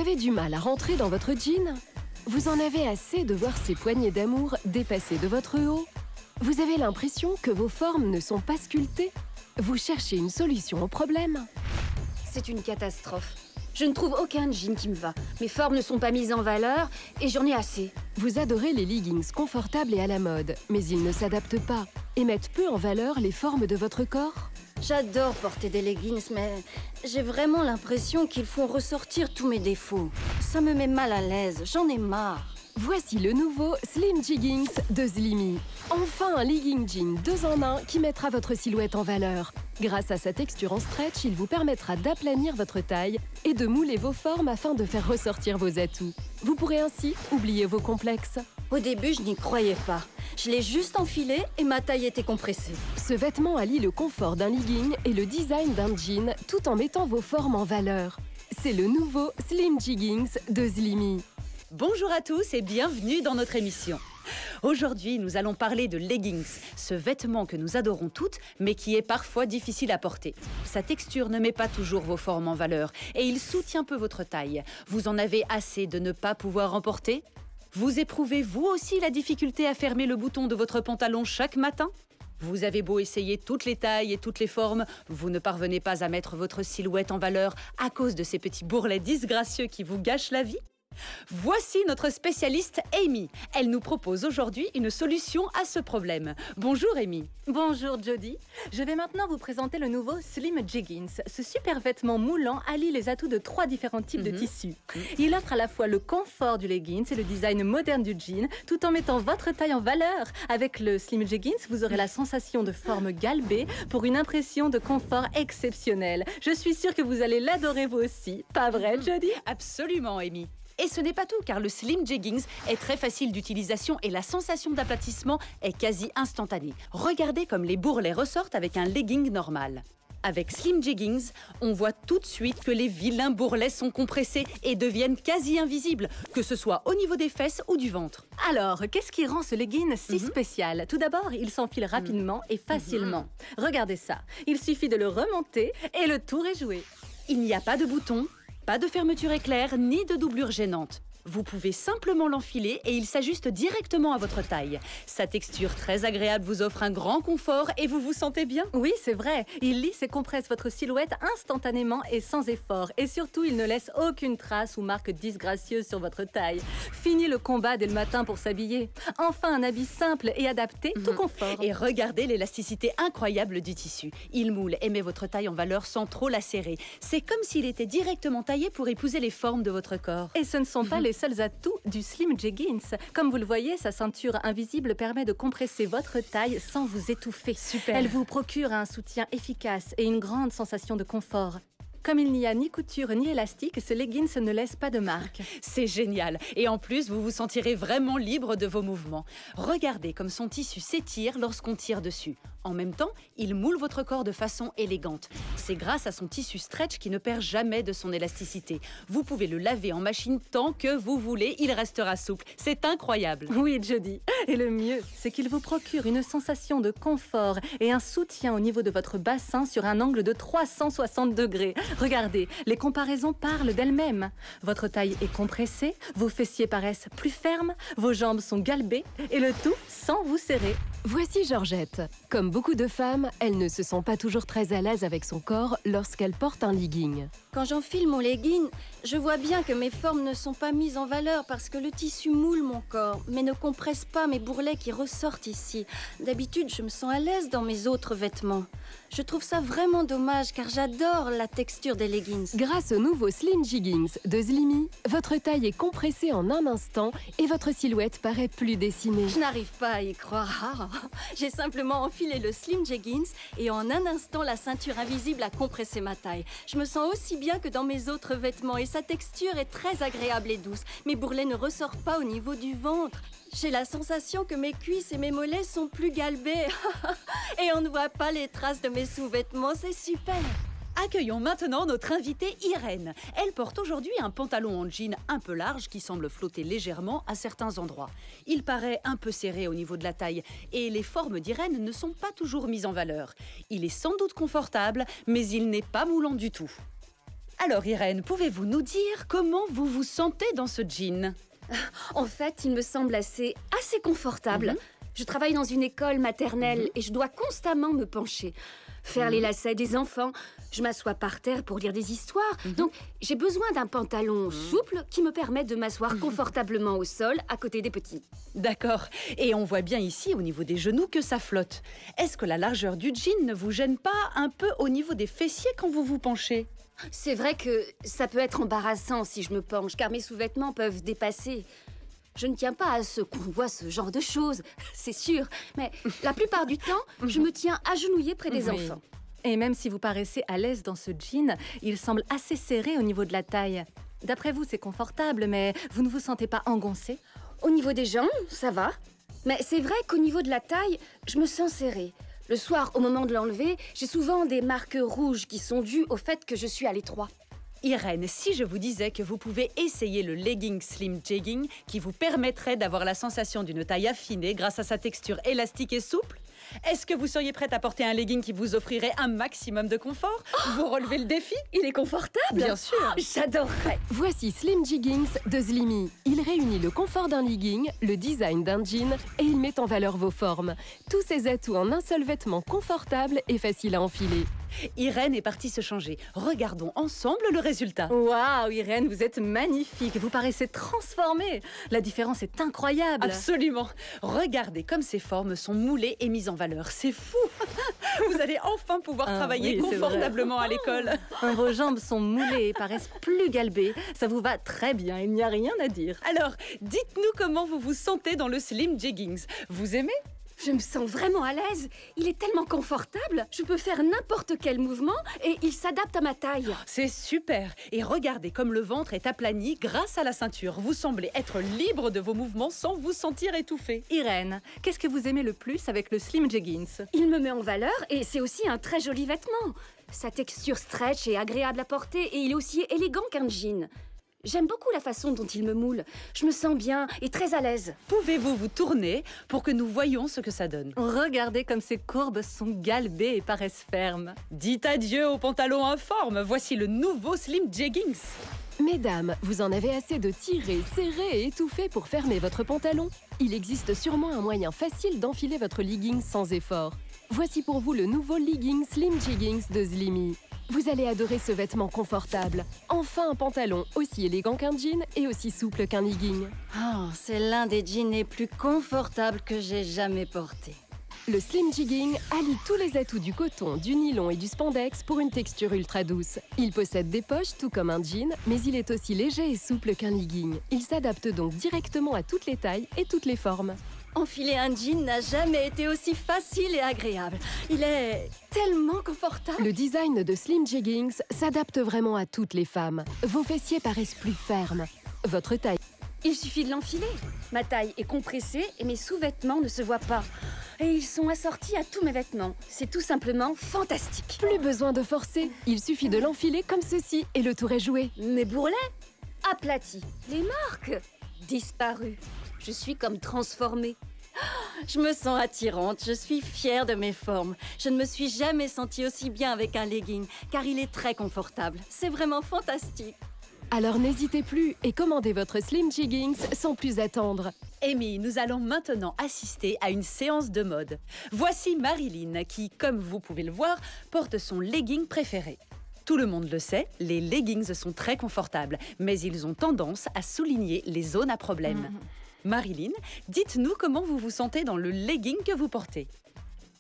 Vous avez du mal à rentrer dans votre jean? Vous en avez assez de voir ces poignées d'amour dépasser de votre haut? Vous avez l'impression que vos formes ne sont pas sculptées? Vous cherchez une solution au problème? C'est une catastrophe. Je ne trouve aucun jean qui me va. Mes formes ne sont pas mises en valeur et j'en ai assez. Vous adorez les leggings confortables et à la mode, mais ils ne s'adaptent pas et mettent peu en valeur les formes de votre corps? J'adore porter des leggings, mais j'ai vraiment l'impression qu'ils font ressortir tous mes défauts. Ça me met mal à l'aise, j'en ai marre. Voici le nouveau Slim Jeggings de Slimy. Enfin un legging jean 2 en 1 qui mettra votre silhouette en valeur. Grâce à sa texture en stretch, il vous permettra d'aplanir votre taille et de mouler vos formes afin de faire ressortir vos atouts. Vous pourrez ainsi oublier vos complexes. Au début, je n'y croyais pas. Je l'ai juste enfilé et ma taille était compressée. Ce vêtement allie le confort d'un legging et le design d'un jean tout en mettant vos formes en valeur. C'est le nouveau Slim Jeggings de Slimy. Bonjour à tous et bienvenue dans notre émission. Aujourd'hui, nous allons parler de leggings, ce vêtement que nous adorons toutes, mais qui est parfois difficile à porter. Sa texture ne met pas toujours vos formes en valeur et il soutient peu votre taille. Vous en avez assez de ne pas pouvoir en porter? Vous éprouvez vous aussi la difficulté à fermer le bouton de votre pantalon chaque matin? Vous avez beau essayer toutes les tailles et toutes les formes, vous ne parvenez pas à mettre votre silhouette en valeur à cause de ces petits bourrelets disgracieux qui vous gâchent la vie? Voici notre spécialiste Amy. Elle nous propose aujourd'hui une solution à ce problème. Bonjour Amy. Bonjour Jody. Je vais maintenant vous présenter le nouveau Slim Jeggings. Ce super vêtement moulant allie les atouts de 3 différents types de tissus. Il offre à la fois le confort du leggings et le design moderne du jean, tout en mettant votre taille en valeur. Avec le Slim Jeggings, vous aurez la sensation de forme galbée pour une impression de confort exceptionnelle. Je suis sûre que vous allez l'adorer vous aussi. Pas vrai Jody? Absolument Amy. Et ce n'est pas tout, car le Slim Jeggings est très facile d'utilisation et la sensation d'aplatissement est quasi instantanée. Regardez comme les bourrelets ressortent avec un legging normal. Avec Slim Jeggings, on voit tout de suite que les vilains bourrelets sont compressés et deviennent quasi invisibles, que ce soit au niveau des fesses ou du ventre. Alors, qu'est-ce qui rend ce legging si spécial? Tout d'abord, il s'enfile rapidement et facilement. Regardez ça, il suffit de le remonter et le tour est joué. Il n'y a pas de bouton, pas de fermeture éclair, ni de doublure gênante. Vous pouvez simplement l'enfiler et il s'ajuste directement à votre taille. Sa texture très agréable vous offre un grand confort et vous vous sentez bien? Oui, c'est vrai. Il lisse et compresse votre silhouette instantanément et sans effort. Et surtout, il ne laisse aucune trace ou marque disgracieuse sur votre taille. Fini le combat dès le matin pour s'habiller. Enfin, un habit simple et adapté, tout confort. Et regardez l'élasticité incroyable du tissu. Il moule et met votre taille en valeur sans trop la serrer. C'est comme s'il était directement taillé pour épouser les formes de votre corps. Et ce ne sont pas les seuls atouts du Slim Jeggings. Comme vous le voyez, sa ceinture invisible permet de compresser votre taille sans vous étouffer. Super. Elle vous procure un soutien efficace et une grande sensation de confort. Comme il n'y a ni couture ni élastique, ce leggings ne laisse pas de marque. C'est génial. Et en plus, vous vous sentirez vraiment libre de vos mouvements. Regardez comme son tissu s'étire lorsqu'on tire dessus. En même temps, il moule votre corps de façon élégante. C'est grâce à son tissu stretch qui ne perd jamais de son élasticité. Vous pouvez le laver en machine tant que vous voulez, il restera souple. C'est incroyable. Oui, Jody. Et le mieux, c'est qu'il vous procure une sensation de confort et un soutien au niveau de votre bassin sur un angle de 360 degrés. Regardez, les comparaisons parlent d'elles-mêmes. Votre taille est compressée, vos fessiers paraissent plus fermes, vos jambes sont galbées et le tout sans vous serrer. Voici Georgette. Comme beaucoup de femmes, elle ne se sent pas toujours très à l'aise avec son corps lorsqu'elle porte un legging. Quand j'enfile mon legging, je vois bien que mes formes ne sont pas mises en valeur parce que le tissu moule mon corps, mais ne compresse pas mes bourrelets qui ressortent ici. D'habitude, je me sens à l'aise dans mes autres vêtements. Je trouve ça vraiment dommage car j'adore la texture des leggings. Grâce au nouveau Slim Jeggings de Slimy, votre taille est compressée en un instant et votre silhouette paraît plus dessinée. Je n'arrive pas à y croire. J'ai simplement enfilé le Slim Jeggings et en un instant, la ceinture invisible a compressé ma taille. Je me sens aussi bien que dans mes autres vêtements et sa texture est très agréable et douce. Mes bourrelets ne ressortent pas au niveau du ventre. J'ai la sensation que mes cuisses et mes mollets sont plus galbés. Et on ne voit pas les traces de mes sous-vêtements, c'est super. Accueillons maintenant notre invitée Irène. Elle porte aujourd'hui un pantalon en jean un peu large qui semble flotter légèrement à certains endroits. Il paraît un peu serré au niveau de la taille et les formes d'Irène ne sont pas toujours mises en valeur. Il est sans doute confortable, mais il n'est pas moulant du tout. Alors Irène, pouvez-vous nous dire comment vous vous sentez dans ce jean? En fait, il me semble assez confortable. Je travaille dans une école maternelle et je dois constamment me pencher. Faire les lacets des enfants, je m'assois par terre pour lire des histoires. Donc, j'ai besoin d'un pantalon souple qui me permet de m'asseoir confortablement au sol à côté des petits. D'accord. Et on voit bien ici, au niveau des genoux, que ça flotte. Est-ce que la largeur du jean ne vous gêne pas un peu au niveau des fessiers quand vous vous penchez? C'est vrai que ça peut être embarrassant si je me penche, car mes sous-vêtements peuvent dépasser. Je ne tiens pas à ce qu'on voit ce genre de choses, c'est sûr. Mais la plupart du temps, je me tiens agenouillée près des enfants. Et même si vous paraissez à l'aise dans ce jean, il semble assez serré au niveau de la taille. D'après vous, c'est confortable, mais vous ne vous sentez pas engoncé? Au niveau des jambes, ça va. Mais c'est vrai qu'au niveau de la taille, je me sens serrée. Le soir, au moment de l'enlever, j'ai souvent des marques rouges qui sont dues au fait que je suis à l'étroit. Irène, si je vous disais que vous pouvez essayer le legging Slim Jegging qui vous permettrait d'avoir la sensation d'une taille affinée grâce à sa texture élastique et souple, est-ce que vous seriez prête à porter un legging qui vous offrirait un maximum de confort? Vous relevez le défi? Il est confortable? Bien sûr. J'adorerais. Voici Slim Jeggings de Slimy. Il réunit le confort d'un legging, le design d'un jean et il met en valeur vos formes. Tous ces atouts en un seul vêtement confortable et facile à enfiler. Irène est partie se changer. Regardons ensemble le résultat. Waouh, Irène, vous êtes magnifique. Vous paraissez transformée. La différence est incroyable. Absolument. Regardez comme ces formes sont moulées et mises en valeur. C'est fou. Vous allez enfin pouvoir travailler oui, c'est confortablement à l'école. Vos jambes sont moulées et paraissent plus galbées. Ça vous va très bien, il n'y a rien à dire. Alors, dites-nous comment vous vous sentez dans le Slim Jeggings. Vous aimez? Je me sens vraiment à l'aise. Il est tellement confortable. Je peux faire n'importe quel mouvement et il s'adapte à ma taille. C'est super. Et regardez comme le ventre est aplani grâce à la ceinture. Vous semblez être libre de vos mouvements sans vous sentir étouffé. Irène, qu'est-ce que vous aimez le plus avec le Slim Jeggings? Il me met en valeur et c'est aussi un très joli vêtement. Sa texture stretch est agréable à porter et il est aussi élégant qu'un jean. J'aime beaucoup la façon dont il me moule. Je me sens bien et très à l'aise. Pouvez-vous vous tourner pour que nous voyions ce que ça donne? Regardez comme ces courbes sont galbées et paraissent fermes. Dites adieu aux pantalons informes. Voici le nouveau Slim Jeggings. Mesdames, vous en avez assez de tirer, serrer et étouffer pour fermer votre pantalon? Il existe sûrement un moyen facile d'enfiler votre legging sans effort. Voici pour vous le nouveau legging Slim Jeggings de Slimy. Vous allez adorer ce vêtement confortable. Enfin un pantalon aussi élégant qu'un jean et aussi souple qu'un legging. Oh, c'est l'un des jeans les plus confortables que j'ai jamais portés. Le Slim Jegging allie tous les atouts du coton, du nylon et du spandex pour une texture ultra douce. Il possède des poches tout comme un jean, mais il est aussi léger et souple qu'un legging. Il s'adapte donc directement à toutes les tailles et toutes les formes. Enfiler un jean n'a jamais été aussi facile et agréable. Il est tellement confortable. Le design de Slim Jeggings s'adapte vraiment à toutes les femmes. Vos fessiers paraissent plus fermes. Votre taille. Il suffit de l'enfiler. Ma taille est compressée et mes sous-vêtements ne se voient pas. Et ils sont assortis à tous mes vêtements. C'est tout simplement fantastique. Plus besoin de forcer. Il suffit de l'enfiler comme ceci et le tour est joué. Mes bourrelets aplatis. Les marques disparues. Je suis comme transformée. Je me sens attirante, je suis fière de mes formes. Je ne me suis jamais sentie aussi bien avec un legging, car il est très confortable. C'est vraiment fantastique. Alors n'hésitez plus et commandez votre Slim Jeggings sans plus attendre. Amy, nous allons maintenant assister à une séance de mode. Voici Marilyn qui, comme vous pouvez le voir, porte son legging préféré. Tout le monde le sait, les leggings sont très confortables, mais ils ont tendance à souligner les zones à problème. Marilyn, dites-nous comment vous vous sentez dans le legging que vous portez.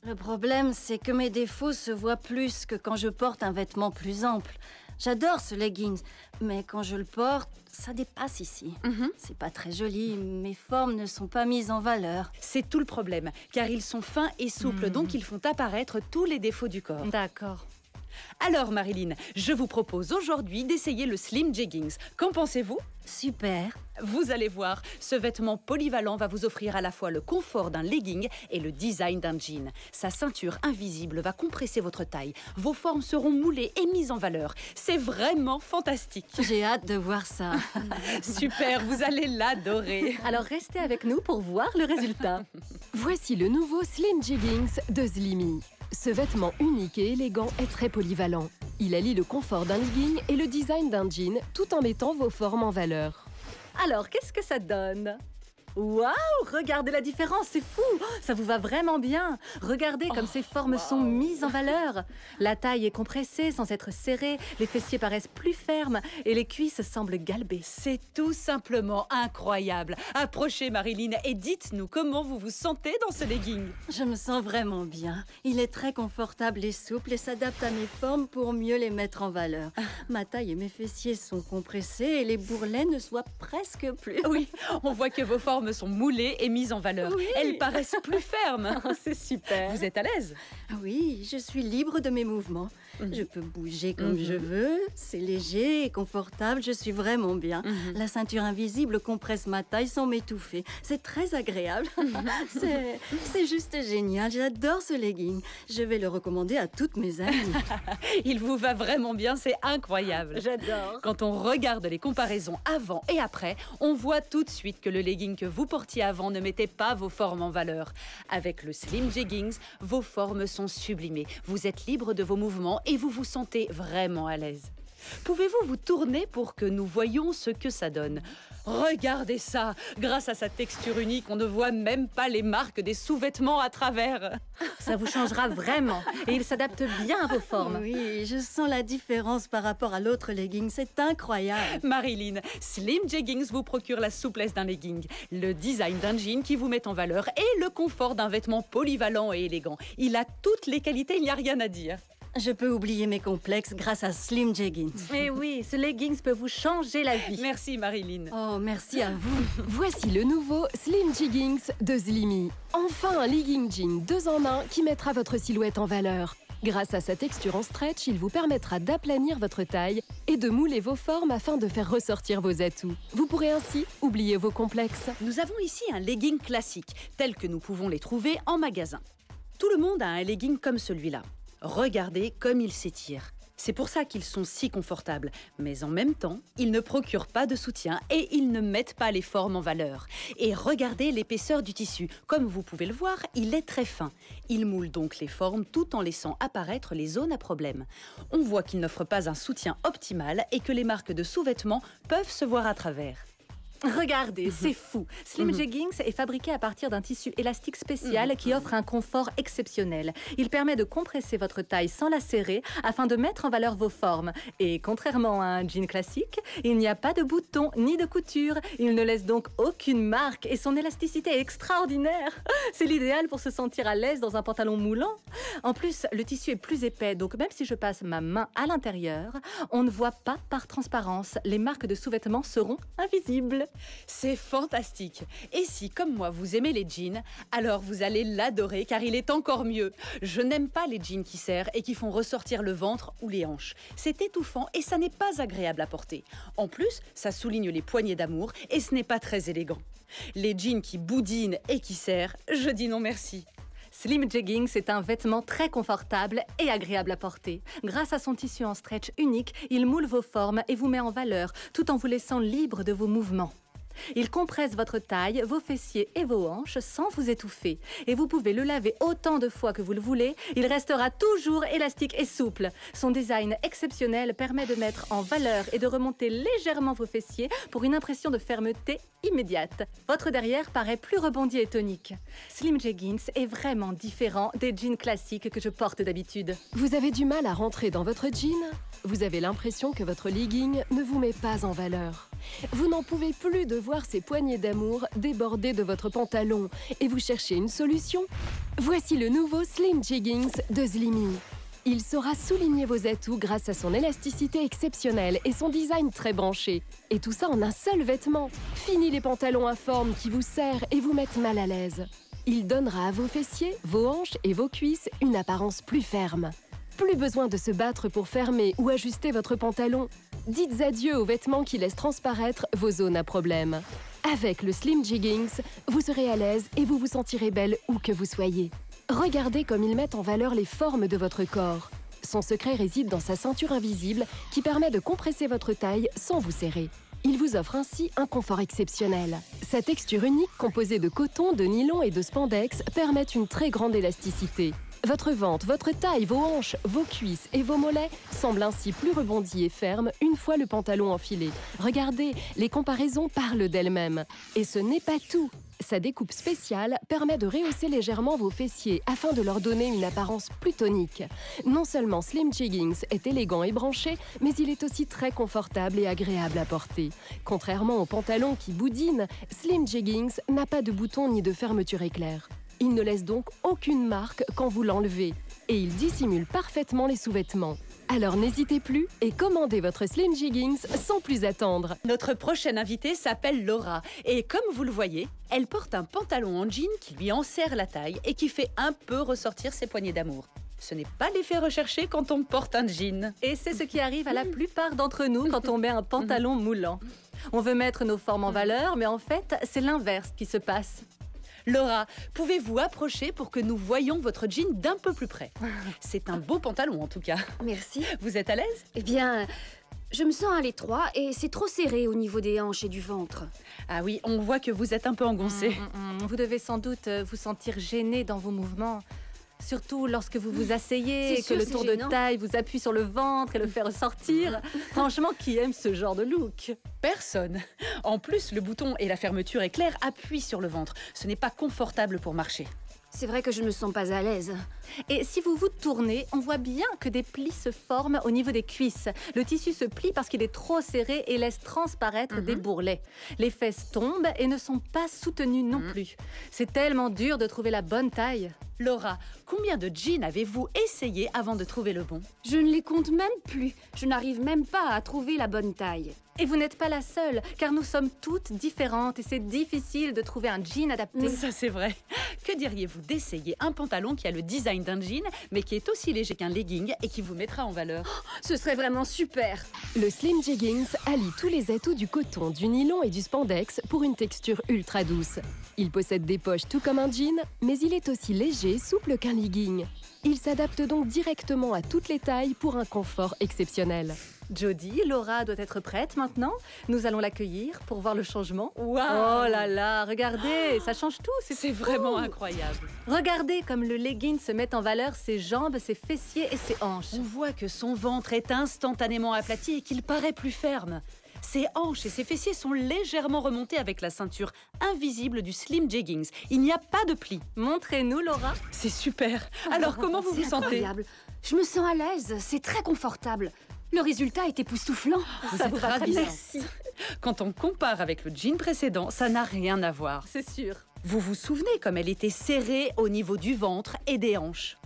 Le problème, c'est que mes défauts se voient plus que quand je porte un vêtement plus ample. J'adore ce leggings, mais quand je le porte, ça dépasse ici. C'est pas très joli, mes formes ne sont pas mises en valeur. C'est tout le problème, car ils sont fins et souples, donc ils font apparaître tous les défauts du corps. D'accord. Alors Marilyn, je vous propose aujourd'hui d'essayer le Slim Jeggings. Qu'en pensez-vous? Super. Vous allez voir, ce vêtement polyvalent va vous offrir à la fois le confort d'un legging et le design d'un jean. Sa ceinture invisible va compresser votre taille. Vos formes seront moulées et mises en valeur. C'est vraiment fantastique. J'ai hâte de voir ça. Super, vous allez l'adorer. Alors restez avec nous pour voir le résultat. Voici le nouveau Slim Jeggings de Slimy. Ce vêtement unique et élégant est très polyvalent. Il allie le confort d'un legging et le design d'un jean tout en mettant vos formes en valeur. Alors, qu'est-ce que ça donne? Waouh! Regardez la différence, c'est fou! Ça vous va vraiment bien! Regardez comme ces formes sont mises en valeur. La taille est compressée sans être serrée, les fessiers paraissent plus fermes et les cuisses semblent galbées. C'est tout simplement incroyable. Approchez Marilyn et dites-nous comment vous vous sentez dans ce legging. Je me sens vraiment bien. Il est très confortable et souple et s'adapte à mes formes pour mieux les mettre en valeur. Ma taille et mes fessiers sont compressés et les bourrelets ne se voient presque plus. Oui, on voit que vos formes sont moulées et mises en valeur. Oui. Elles paraissent plus fermes. C'est super! Vous êtes à l'aise? Oui, je suis libre de mes mouvements. Je peux bouger comme je veux. C'est léger et confortable. Je suis vraiment bien. La ceinture invisible compresse ma taille sans m'étouffer. C'est très agréable. C'est juste génial. J'adore ce legging. Je vais le recommander à toutes mes amies. Il vous va vraiment bien, c'est incroyable. J'adore! Quand on regarde les comparaisons avant et après, on voit tout de suite que le legging que vous portiez avant ne mettait pas vos formes en valeur. Avec le Slim Jeggings, vos formes sont sublimées. Vous êtes libre de vos mouvements et vous vous sentez vraiment à l'aise. Pouvez-vous vous tourner pour que nous voyions ce que ça donne? Regardez ça! Grâce à sa texture unique, on ne voit même pas les marques des sous-vêtements à travers. Ça vous changera vraiment et il s'adapte bien à vos formes. Oui, je sens la différence par rapport à l'autre legging. C'est incroyable. Marilyn, Slim Jeggings vous procure la souplesse d'un legging, le design d'un jean qui vous met en valeur et le confort d'un vêtement polyvalent et élégant. Il a toutes les qualités, il n'y a rien à dire. Je peux oublier mes complexes grâce à Slim Jeggings. Mais oui, ce leggings peut vous changer la vie. Merci Marilyn. Oh, merci à vous. Voici le nouveau Slim Jeggings de Slimy. Enfin un legging jean 2 en 1 qui mettra votre silhouette en valeur. Grâce à sa texture en stretch, il vous permettra d'aplanir votre taille et de mouler vos formes afin de faire ressortir vos atouts. Vous pourrez ainsi oublier vos complexes. Nous avons ici un legging classique, tel que nous pouvons les trouver en magasin. Tout le monde a un legging comme celui-là. Regardez comme ils s'étirent. C'est pour ça qu'ils sont si confortables. Mais en même temps, ils ne procurent pas de soutien et ils ne mettent pas les formes en valeur. Et regardez l'épaisseur du tissu. Comme vous pouvez le voir, il est très fin. Il moule donc les formes tout en laissant apparaître les zones à problème. On voit qu'il n'offre pas un soutien optimal et que les marques de sous-vêtements peuvent se voir à travers. Regardez, c'est fou. Slim Jeggings est fabriqué à partir d'un tissu élastique spécial qui offre un confort exceptionnel. Il permet de compresser votre taille sans la serrer afin de mettre en valeur vos formes. Et contrairement à un jean classique, il n'y a pas de boutons ni de couture. Il ne laisse donc aucune marque et son élasticité est extraordinaire. C'est l'idéal pour se sentir à l'aise dans un pantalon moulant. En plus, le tissu est plus épais, donc même si je passe ma main à l'intérieur, on ne voit pas par transparence. Les marques de sous-vêtements seront invisibles. C'est fantastique. Et si, comme moi, vous aimez les jeans, alors vous allez l'adorer car il est encore mieux. Je n'aime pas les jeans qui serrent et qui font ressortir le ventre ou les hanches. C'est étouffant et ça n'est pas agréable à porter. En plus, ça souligne les poignées d'amour et ce n'est pas très élégant. Les jeans qui boudinent et qui serrent, je dis non merci. Slim Jeggings est un vêtement très confortable et agréable à porter. Grâce à son tissu en stretch unique, il moule vos formes et vous met en valeur, tout en vous laissant libre de vos mouvements. Il compresse votre taille, vos fessiers et vos hanches sans vous étouffer. Et vous pouvez le laver autant de fois que vous le voulez, il restera toujours élastique et souple. Son design exceptionnel permet de mettre en valeur et de remonter légèrement vos fessiers pour une impression de fermeté immédiate. Votre derrière paraît plus rebondi et tonique. Slim Jeggings est vraiment différent des jeans classiques que je porte d'habitude. Vous avez du mal à rentrer dans votre jean? Vous avez l'impression que votre legging ne vous met pas en valeur. Vous n'en pouvez plus de voir ces poignées d'amour déborder de votre pantalon et vous cherchez une solution? Voici le nouveau Slim Jeggings de Slimy. Il saura souligner vos atouts grâce à son élasticité exceptionnelle et son design très branché. Et tout ça en un seul vêtement. Fini les pantalons informes qui vous serrent et vous mettent mal à l'aise. Il donnera à vos fessiers, vos hanches et vos cuisses une apparence plus ferme. Plus besoin de se battre pour fermer ou ajuster votre pantalon. Dites adieu aux vêtements qui laissent transparaître vos zones à problème. Avec le Slim Jeggings, vous serez à l'aise et vous vous sentirez belle où que vous soyez. Regardez comme ils mettent en valeur les formes de votre corps. Son secret réside dans sa ceinture invisible qui permet de compresser votre taille sans vous serrer. Il vous offre ainsi un confort exceptionnel. Sa texture unique, composée de coton, de nylon et de spandex, permet une très grande élasticité. Votre ventre, votre taille, vos hanches, vos cuisses et vos mollets semblent ainsi plus rebondis et fermes une fois le pantalon enfilé. Regardez, les comparaisons parlent d'elles-mêmes. Et ce n'est pas tout. Sa découpe spéciale permet de rehausser légèrement vos fessiers afin de leur donner une apparence plus tonique. Non seulement Slim Jeggings est élégant et branché, mais il est aussi très confortable et agréable à porter. Contrairement au pantalon qui boudine, Slim Jeggings n'a pas de bouton ni de fermeture éclair. Il ne laisse donc aucune marque quand vous l'enlevez. Et il dissimule parfaitement les sous-vêtements. Alors n'hésitez plus et commandez votre Slim Jeggings sans plus attendre. Notre prochaine invitée s'appelle Laura. Et comme vous le voyez, elle porte un pantalon en jean qui lui enserre la taille et qui fait un peu ressortir ses poignées d'amour. Ce n'est pas l'effet recherché quand on porte un jean. Et c'est ce qui arrive à la plupart d'entre nous quand on met un pantalon moulant. On veut mettre nos formes en valeur, mais en fait, c'est l'inverse qui se passe. Laura, pouvez-vous approcher pour que nous voyions votre jean d'un peu plus près? C'est un beau pantalon en tout cas. Merci. Vous êtes à l'aise? Eh bien, je me sens à l'étroit et c'est trop serré au niveau des hanches et du ventre. Ah oui, on voit que vous êtes un peu engoncé. Vous devez sans doute vous sentir gêné dans vos mouvements. Surtout lorsque vous vous asseyez et que le tour de taille vous appuie sur le ventre et le fait ressortir. Franchement, qui aime ce genre de look? Personne. En plus, le bouton et la fermeture éclair appuient sur le ventre. Ce n'est pas confortable pour marcher. C'est vrai que je ne me sens pas à l'aise. Et si vous vous tournez, on voit bien que des plis se forment au niveau des cuisses. Le tissu se plie parce qu'il est trop serré et laisse transparaître des bourrelets. Les fesses tombent et ne sont pas soutenues non plus. C'est tellement dur de trouver la bonne taille. Laura, combien de jeans avez-vous essayé avant de trouver le bon? Je ne les compte même plus. Je n'arrive même pas à trouver la bonne taille. Et vous n'êtes pas la seule, car nous sommes toutes différentes et c'est difficile de trouver un jean adapté. Ça, c'est vrai. Que diriez-vous d'essayer un pantalon qui a le design d'un jean, mais qui est aussi léger qu'un legging et qui vous mettra en valeur? Ce serait vraiment super. Le Slim Jeggings allie tous les atouts du coton, du nylon et du spandex pour une texture ultra douce. Il possède des poches tout comme un jean, mais il est aussi léger et souple qu'un legging. Il s'adapte donc directement à toutes les tailles pour un confort exceptionnel. Jodie, Laura doit être prête maintenant. Nous allons l'accueillir pour voir le changement. Waouh! Oh là là, regardez, ça change tout, C'est vraiment incroyable. Regardez comme le legging se met en valeur ses jambes, ses fessiers et ses hanches. On voit que son ventre est instantanément aplati et qu'il paraît plus ferme. Ses hanches et ses fessiers sont légèrement remontés avec la ceinture invisible du Slim Jeggings. Il n'y a pas de plis. Montrez-nous, Laura. C'est super. Alors, comment vous vous C'est sentez? incroyable. Je me sens à l'aise, c'est très confortable. Le résultat est époustouflant. Vous Ça êtes vous va très ravissant. bien. Merci. Quand on compare avec le jean précédent, ça n'a rien à voir. C'est sûr. Vous vous souvenez comme elle était serrée au niveau du ventre et des hanches?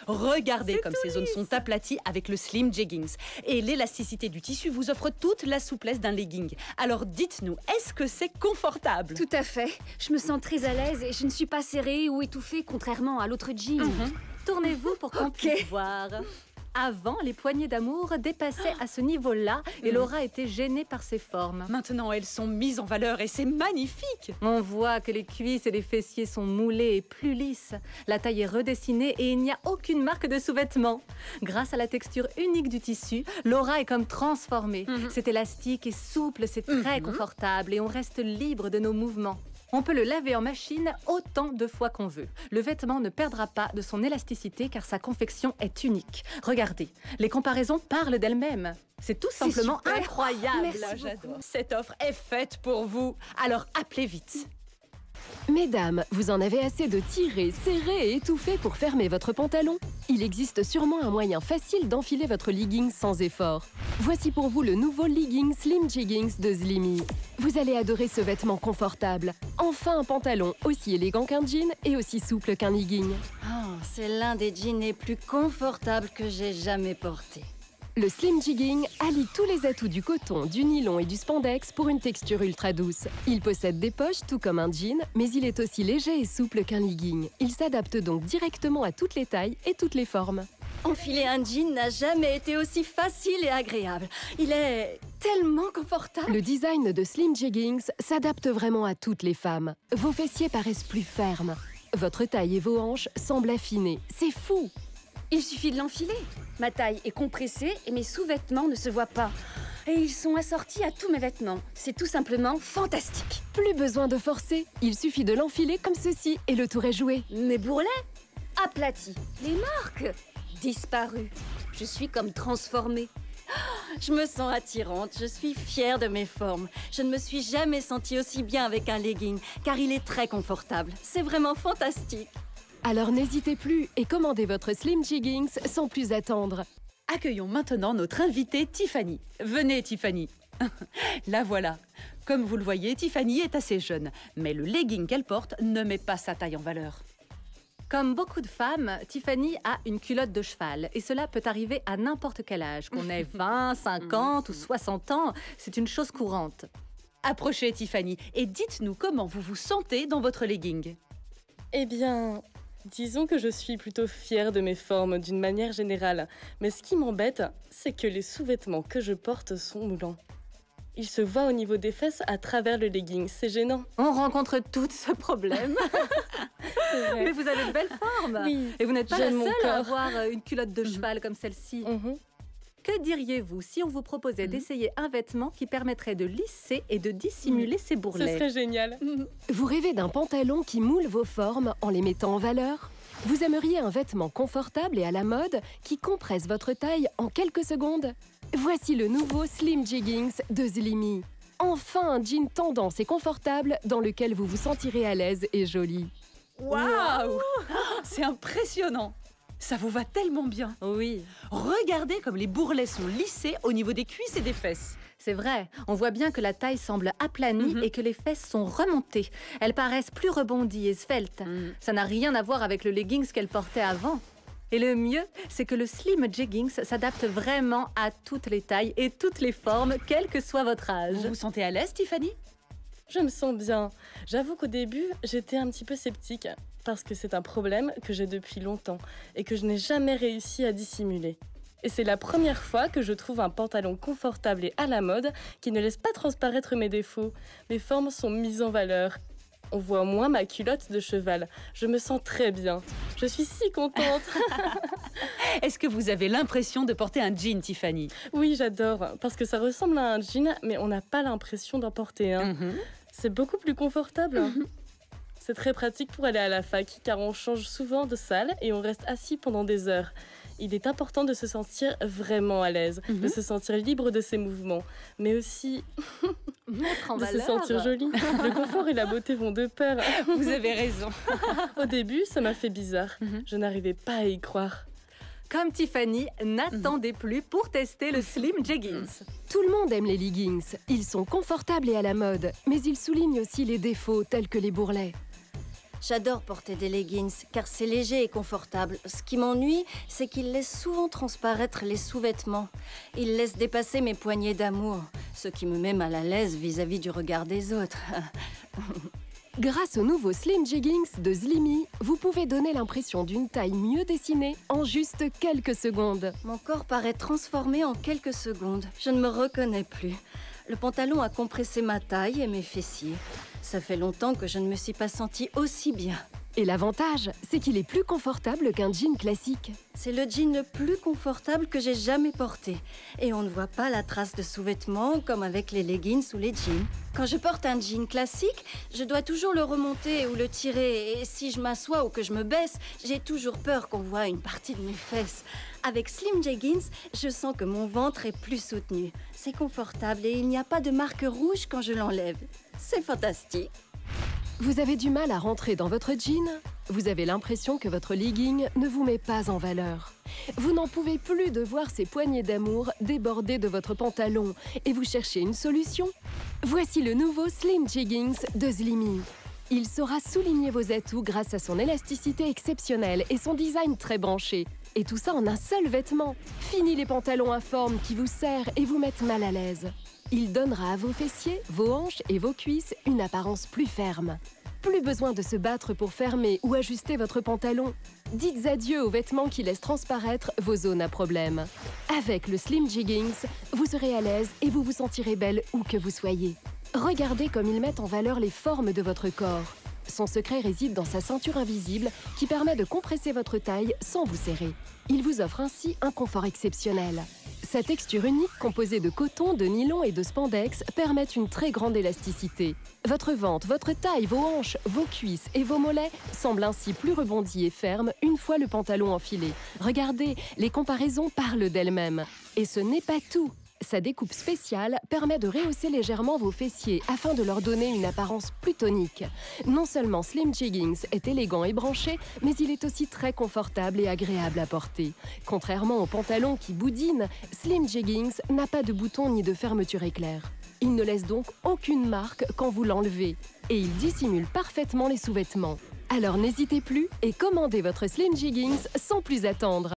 Regardez comme ces zones sont aplaties avec le Slim Jeggings. Et l'élasticité du tissu vous offre toute la souplesse d'un legging. Alors dites-nous, est-ce que c'est confortable? Tout à fait. Je me sens très à l'aise et je ne suis pas serrée ou étouffée contrairement à l'autre jean. Tournez-vous pour qu'on puisse voir. Avant, les poignées d'amour dépassaient à ce niveau-là et Laura était gênée par ses formes. Maintenant, elles sont mises en valeur et c'est magnifique. On voit que les cuisses et les fessiers sont moulés et plus lisses. La taille est redessinée et il n'y a aucune marque de sous-vêtements. Grâce à la texture unique du tissu, Laura est comme transformée. C'est élastique et souple, c'est très confortable et on reste libre de nos mouvements. On peut le laver en machine autant de fois qu'on veut. Le vêtement ne perdra pas de son élasticité car sa confection est unique. Regardez, les comparaisons parlent d'elles-mêmes. C'est tout simplement super. incroyable. Merci J'adore. Cette offre est faite pour vous. Alors appelez vite. Mesdames, vous en avez assez de tirer, serrer et étouffer pour fermer votre pantalon? Il existe sûrement un moyen facile d'enfiler votre legging sans effort. Voici pour vous le nouveau legging Slim Jeggings de Slimy. Vous allez adorer ce vêtement confortable. Enfin un pantalon aussi élégant qu'un jean et aussi souple qu'un legging. Oh, c'est l'un des jeans les plus confortables que j'ai jamais portés. Le Slim Jegging allie tous les atouts du coton, du nylon et du spandex pour une texture ultra douce. Il possède des poches tout comme un jean, mais il est aussi léger et souple qu'un legging. Il s'adapte donc directement à toutes les tailles et toutes les formes. Enfiler un jean n'a jamais été aussi facile et agréable. Il est tellement confortable. Le design de Slim Jeggings s'adapte vraiment à toutes les femmes. Vos fessiers paraissent plus fermes. Votre taille et vos hanches semblent affinées. C'est fou! Il suffit de l'enfiler. Ma taille est compressée et mes sous-vêtements ne se voient pas. Et ils sont assortis à tous mes vêtements. C'est tout simplement fantastique. Plus besoin de forcer. Il suffit de l'enfiler comme ceci et le tour est joué. Mes bourrelets? aplati. Les marques disparues. Je suis comme transformée. Je me sens attirante, je suis fière de mes formes. Je ne me suis jamais sentie aussi bien avec un legging, car il est très confortable. C'est vraiment fantastique. Alors n'hésitez plus et commandez votre Slim Jeggings sans plus attendre. Accueillons maintenant notre invitée Tiffany. Venez Tiffany. La voilà. Comme vous le voyez, Tiffany est assez jeune, mais le legging qu'elle porte ne met pas sa taille en valeur. Comme beaucoup de femmes, Tiffany a une culotte de cheval. Et cela peut arriver à n'importe quel âge. Qu'on ait 20, 50 ou 60 ans, c'est une chose courante. Approchez Tiffany et dites-nous comment vous vous sentez dans votre legging. Eh bien, disons que je suis plutôt fière de mes formes d'une manière générale. Mais ce qui m'embête, c'est que les sous-vêtements que je porte sont moulants. Ils se voient au niveau des fesses à travers le legging. C'est gênant. On rencontre tout ce problème. C'est vrai. Mais vous avez de belles formes. Oui, Et vous n'êtes pas la j'aime mon seule à corps. avoir une culotte de cheval comme celle-ci. Mhm. Que diriez-vous si on vous proposait d'essayer un vêtement qui permettrait de lisser et de dissimuler ces Ce bourrelets? serait génial. Vous rêvez d'un pantalon qui moule vos formes en les mettant en valeur? Vous aimeriez un vêtement confortable et à la mode qui compresse votre taille en quelques secondes? Voici le nouveau Slim Jeggings de Slimy. Enfin un jean tendance et confortable dans lequel vous vous sentirez à l'aise et jolie. Waouh! C'est impressionnant! Ça vous va tellement bien. Oui, Regardez comme les bourrelets sont lissés au niveau des cuisses et des fesses. c'est vrai. On voit bien que la taille semble aplanie et que les fesses sont remontées. Elles paraissent plus rebondies et sveltes. Ça n'a rien à voir avec le leggings qu'elle portait avant. Et le mieux, c'est que le Slim Jeggings s'adapte vraiment à toutes les tailles et toutes les formes, quel que soit votre âge. Vous vous sentez à l'aise, Tiffany? Je me sens bien. J'avoue qu'au début, j'étais un petit peu sceptique parce que c'est un problème que j'ai depuis longtemps et que je n'ai jamais réussi à dissimuler. Et c'est la première fois que je trouve un pantalon confortable et à la mode qui ne laisse pas transparaître mes défauts. Mes formes sont mises en valeur. On voit moins ma culotte de cheval. Je me sens très bien. Je suis si contente. Est-ce que vous avez l'impression de porter un jean, Tiffany? Oui, j'adore parce que ça ressemble à un jean, mais on n'a pas l'impression d'en porter un. C'est beaucoup plus confortable. C'est très pratique pour aller à la fac, car on change souvent de salle et on reste assis pendant des heures. Il est important de se sentir vraiment à l'aise, de se sentir libre de ses mouvements, mais aussi Mettre en de se valeur. sentir jolie. Le confort et la beauté vont de pair. Vous avez raison. Au début, ça m'a fait bizarre. Je n'arrivais pas à y croire. Comme Tiffany, n'attendez plus pour tester le Slim Jeggings. Tout le monde aime les leggings. Ils sont confortables et à la mode, mais ils soulignent aussi les défauts tels que les bourrelets. J'adore porter des leggings car c'est léger et confortable. Ce qui m'ennuie, c'est qu'ils laissent souvent transparaître les sous-vêtements. Ils laissent dépasser mes poignées d'amour, ce qui me met mal à l'aise vis-à-vis du regard des autres. Grâce au nouveau Slim Jeggings de Slimy, vous pouvez donner l'impression d'une taille mieux dessinée en juste quelques secondes. Mon corps paraît transformé en quelques secondes. Je ne me reconnais plus. Le pantalon a compressé ma taille et mes fessiers. Ça fait longtemps que je ne me suis pas sentie aussi bien. Et l'avantage, c'est qu'il est plus confortable qu'un jean classique. C'est le jean le plus confortable que j'ai jamais porté. Et on ne voit pas la trace de sous-vêtements comme avec les leggings ou les jeans. Quand je porte un jean classique, je dois toujours le remonter ou le tirer. Et si je m'assois ou que je me baisse, j'ai toujours peur qu'on voit une partie de mes fesses. Avec Slim Jeggings, je sens que mon ventre est plus soutenu. C'est confortable et il n'y a pas de marque rouge quand je l'enlève. C'est fantastique. Vous avez du mal à rentrer dans votre jean? Vous avez l'impression que votre legging ne vous met pas en valeur. Vous n'en pouvez plus de voir ces poignées d'amour déborder de votre pantalon et vous cherchez une solution? Voici le nouveau Slim Jeggings de Slimy. Il saura souligner vos atouts grâce à son élasticité exceptionnelle et son design très branché. Et tout ça en un seul vêtement. Fini les pantalons informes qui vous serrent et vous mettent mal à l'aise. Il donnera à vos fessiers, vos hanches et vos cuisses une apparence plus ferme. Plus besoin de se battre pour fermer ou ajuster votre pantalon. Dites adieu aux vêtements qui laissent transparaître vos zones à problème. Avec le Slim Jeggings, vous serez à l'aise et vous vous sentirez belle où que vous soyez. Regardez comme ils mettent en valeur les formes de votre corps. Son secret réside dans sa ceinture invisible qui permet de compresser votre taille sans vous serrer. Il vous offre ainsi un confort exceptionnel. Sa texture unique, composée de coton, de nylon et de spandex, permet une très grande élasticité. Votre ventre, votre taille, vos hanches, vos cuisses et vos mollets semblent ainsi plus rebondis et fermes une fois le pantalon enfilé. Regardez, les comparaisons parlent d'elles-mêmes. Et ce n'est pas tout. Sa découpe spéciale permet de rehausser légèrement vos fessiers afin de leur donner une apparence plus tonique. Non seulement Slim Jeggings est élégant et branché, mais il est aussi très confortable et agréable à porter. Contrairement aux pantalons qui boudinent, Slim Jeggings n'a pas de boutons ni de fermeture éclair. Il ne laisse donc aucune marque quand vous l'enlevez. Et il dissimule parfaitement les sous-vêtements. Alors n'hésitez plus et commandez votre Slim Jeggings sans plus attendre.